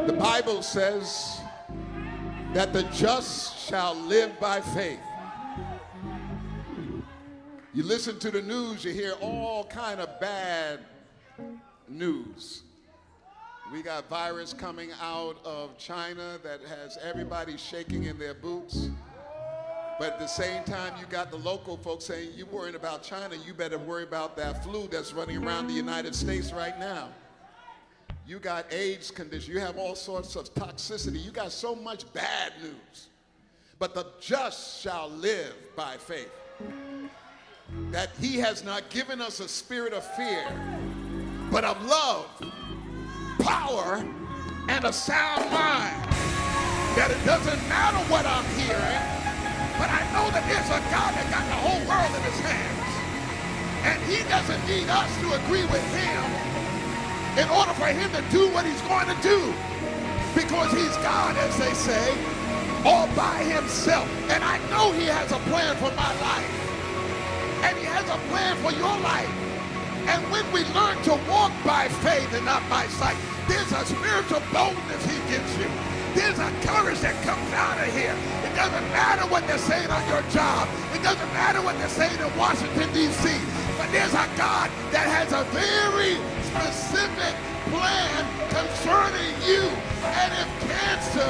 The Bible says that the just shall live by faith. You listen to the news, you hear all kind of bad news. We got virus coming out of China that has everybody shaking in their boots. But at the same time, you got the local folks saying, you worrying about China, you better worry about that flu that's running around the United States right now. You got AIDS condition, you have all sorts of toxicity, you got so much bad news. But the just shall live by faith. That he has not given us a spirit of fear, but of love, power, and a sound mind. That it doesn't matter what I'm hearing, but I know that there's a God that got the whole world in his hands. And he doesn't need us to agree with him in order for him to do what he's going to do. Because he's God, as they say, all by himself. And I know he has a plan for my life. And he has a plan for your life. And when we learn to walk by faith and not by sight, there's a spiritual boldness he gives you. There's a courage that comes out of here. It doesn't matter what they're saying on your job. It doesn't matter what they're saying in Washington, D.C. But there's a God that has a very specific plan concerning you. And if cancer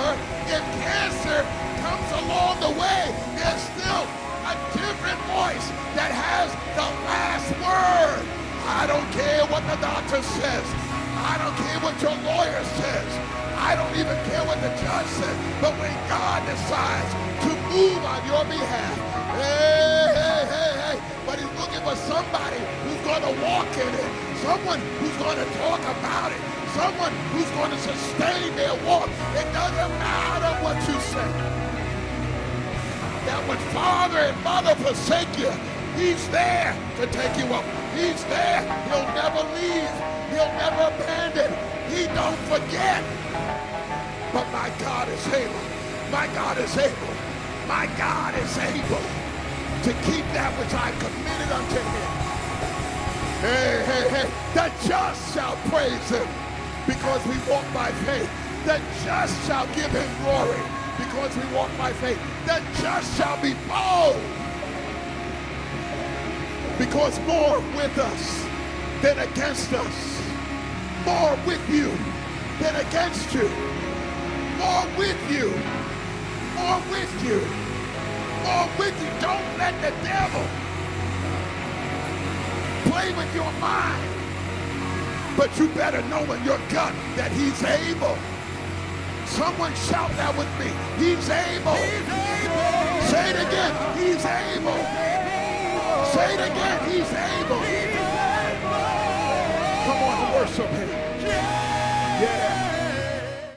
comes along the way, there's still a different voice that has the last word. I don't care what the doctor says. I don't care what your lawyer says. I don't even care what the judge says. But when God decides to move on your behalf, hey. But he's looking for somebody who's going to walk in it. Someone who's going to talk about it. Someone who's going to sustain their walk. It doesn't matter what you say. That when father and mother forsake you, he's there to take you up. He's there. He'll never leave. He'll never abandon. He don't forget. But my God is able. My God is able. My God is able to keep that which I committed unto him. Hey. The just shall praise him because we walk by faith. The just shall give him glory because we walk by faith. The just shall be bold because more with us than against us. More with you than against you. More with you. More with you. More with you. Don't let the devil play with your mind. But you better know in your gut that he's able. Someone shout that with me. He's able. He's able. Say it again. He's able. Say it again. He's able. Come on and worship him. Yeah.